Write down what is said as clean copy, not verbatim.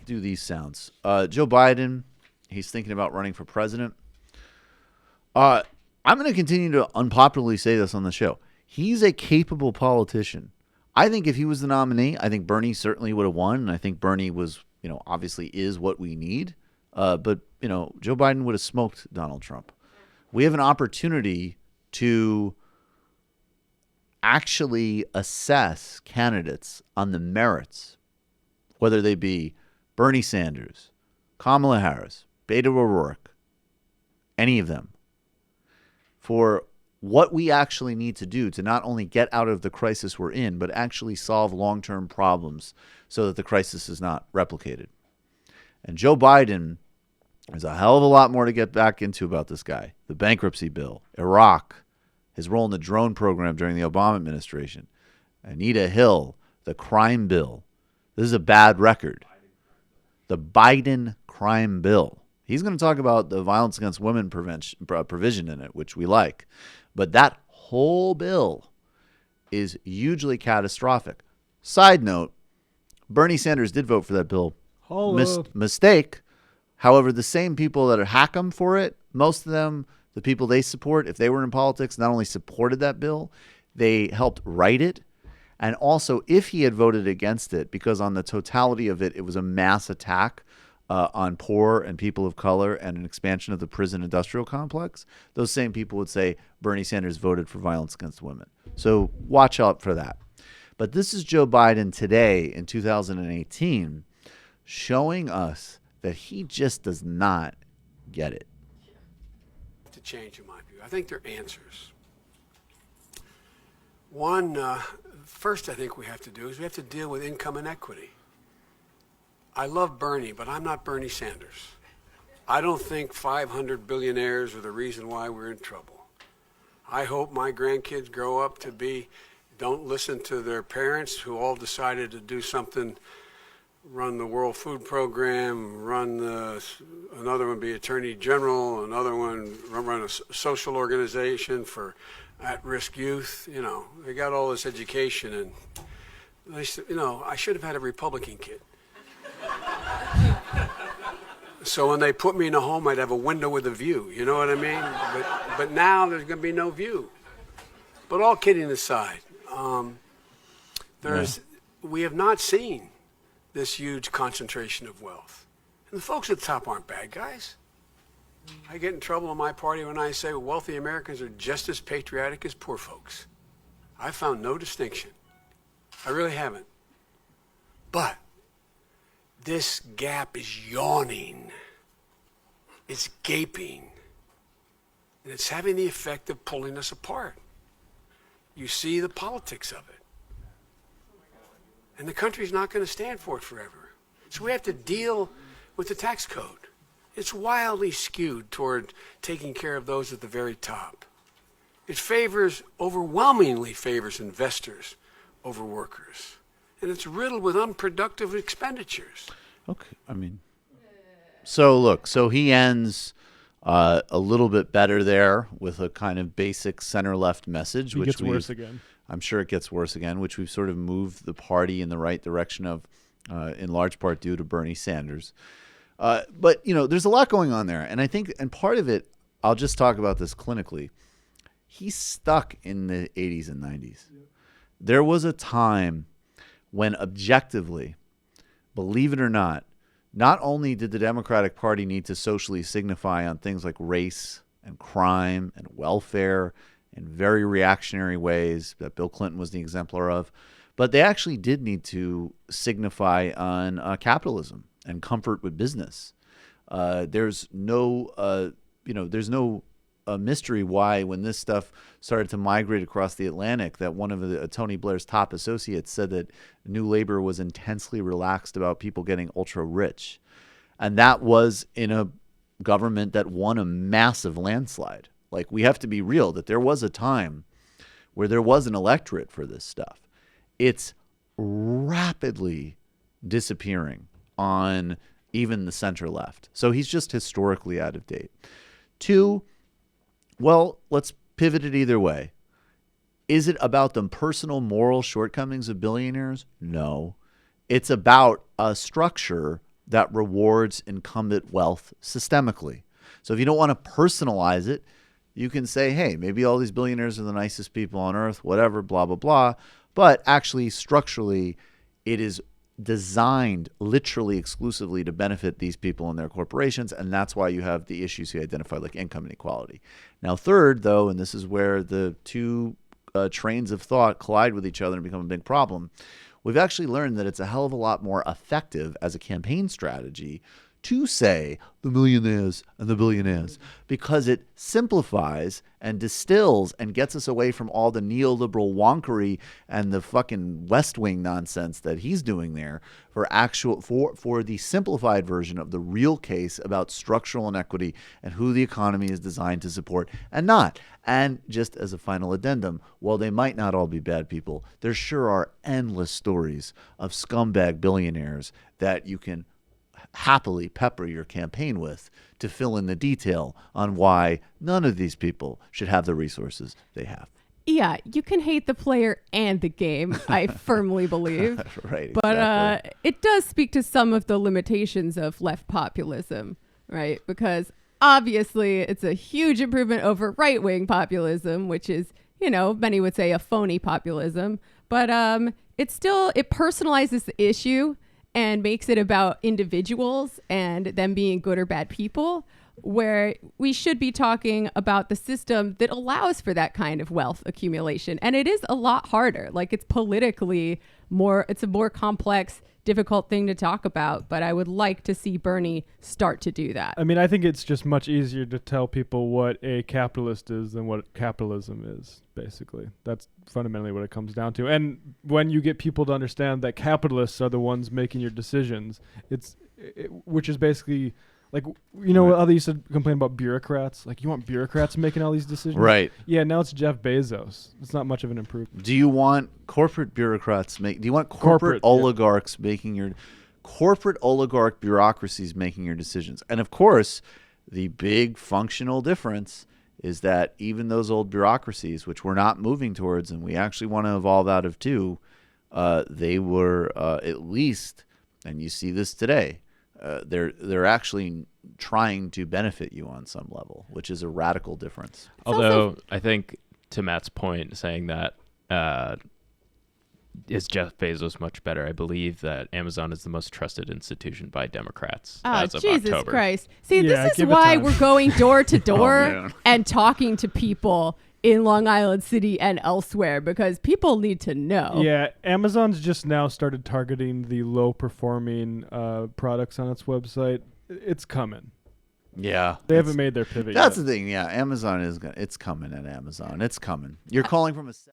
do these sounds. Joe Biden, he's thinking about running for president. I'm going to continue to unpopularly say this on the show. He's a capable politician. I think if he was the nominee, I think Bernie certainly would have won. And I think Bernie was, obviously is what we need. But Joe Biden would have smoked Donald Trump. We have an opportunity to actually assess candidates on the merits, whether they be Bernie Sanders, Kamala Harris, Beto O'Rourke, any of them, for what we actually need to do to not only get out of the crisis we're in, but actually solve long-term problems so that the crisis is not replicated. And Joe Biden, there's a hell of a lot more to get back into about this guy. The bankruptcy bill, Iraq, his role in the drone program during the Obama administration, Anita Hill, the crime bill. This is a bad record. The Biden crime bill. He's going to talk about the violence against women provision in it, which we like. But that whole bill is hugely catastrophic. Side note, Bernie Sanders did vote for that bill. Mistake. However, the same people that hack him for it, most of them, the people they support, if they were in politics, not only supported that bill, they helped write it. And also, if he had voted against it, because on the totality of it, it was a mass attack on poor and people of color and an expansion of the prison industrial complex, those same people would say Bernie Sanders voted for violence against women. So watch out for that. But this is Joe Biden today in 2018 showing us that he just does not get it. To change, in my view, I think there are answers. One, first I think we have to do is we have to deal with income inequity. I love Bernie, but I'm not Bernie Sanders. I don't think 500 billionaires are the reason why we're in trouble. I hope my grandkids grow up to don't listen to their parents who all decided to do something, run the World Food Program, another one be Attorney General, another one run a social organization for at-risk youth. They got all this education, and I should have had a Republican kid. So when they put me in a home, I'd have a window with a view. You know what I mean? But now there's going to be no view. But all kidding aside, we have not seen this huge concentration of wealth. And the folks at the top aren't bad guys. I get in trouble in my party when I say wealthy Americans are just as patriotic as poor folks. I found no distinction. I really haven't. But this gap is yawning. It's gaping. And it's having the effect of pulling us apart. You see the politics of it. And the country's not going to stand for it forever. So we have to deal with the tax code. It's wildly skewed toward taking care of those at the very top. It overwhelmingly favors investors over workers. And it's riddled with unproductive expenditures. Okay, so he ends a little bit better there with a kind of basic center-left message. It gets worse again. I'm sure it gets worse again, which we've sort of moved the party in the right direction of, in large part due to Bernie Sanders. But, there's a lot going on there. And I think, and part of it, I'll just talk about this clinically. He's stuck in the 80s and 90s. Yeah. There was a time when objectively, believe it or not only did the Democratic Party need to socially signify on things like race and crime and welfare in very reactionary ways that Bill Clinton was the exemplar of, but they actually did need to signify on capitalism and comfort with business. There's no mystery why when this stuff started to migrate across the Atlantic that one of Tony Blair's top associates said that New Labor was intensely relaxed about people getting ultra rich. And that was in a government that won a massive landslide. Like, we have to be real that there was a time where there was an electorate for this stuff. It's rapidly disappearing on even the center left. So he's just historically out of date. Two, well, let's pivot it either way. Is it about the personal moral shortcomings of billionaires? No. It's about a structure that rewards incumbent wealth systemically. So if you don't want to personalize it, you can say, hey, maybe all these billionaires are the nicest people on earth, whatever, blah, blah, blah. But actually, structurally, it is designed literally exclusively to benefit these people and their corporations. And that's why you have the issues you identified, like income inequality. Now, third, though, and this is where the two trains of thought collide with each other and become a big problem, we've actually learned that it's a hell of a lot more effective as a campaign strategy to say the millionaires and the billionaires, because it simplifies and distills and gets us away from all the neoliberal wonkery and the fucking West Wing nonsense that he's doing there for the simplified version of the real case about structural inequity and who the economy is designed to support and not. And just as a final addendum, while they might not all be bad people, there sure are endless stories of scumbag billionaires that you can happily pepper your campaign with to fill in the detail on why none of these people should have the resources they have. Yeah, you can hate the player and the game, I firmly believe. Right, but exactly. it does speak to some of the limitations of left populism, right? Because obviously it's a huge improvement over right-wing populism, which is, many would say a phony populism. But it personalizes the issue and makes it about individuals and them being good or bad people, where we should be talking about the system that allows for that kind of wealth accumulation. And it is a lot harder. Like, it's politically it's a more complex, difficult thing to talk about, but I would like to see Bernie start to do that. I mean, I think it's just much easier to tell people what a capitalist is than what capitalism is, basically. That's fundamentally what it comes down to. And when you get people to understand that capitalists are the ones making your decisions, which is basically like, how they used to complain about bureaucrats? Like, you want bureaucrats making all these decisions? Right. Yeah, now it's Jeff Bezos. It's not much of an improvement. Do you want corporate bureaucrats do you want corporate oligarchs making corporate oligarch bureaucracies making your decisions? And of course, the big functional difference is that even those old bureaucracies, which we're not moving towards and we actually want to evolve out of too, they were at least, and you see this today, they're actually trying to benefit you on some level, which is a radical difference. Although I think, to Matt's point, saying that is Jeff Bezos much better? I believe that Amazon is the most trusted institution by Democrats as of Jesus October. Christ. See, Yeah, this is give it why time. we're going door to door man. and talking to people in Long Island City and elsewhere, because people need to know. Yeah, Amazon's just now started targeting the low-performing products on its website. It's coming. Yeah. They haven't made their pivot That's yet. the thing. Yeah. Amazon it's coming at Amazon. It's coming. You're calling from a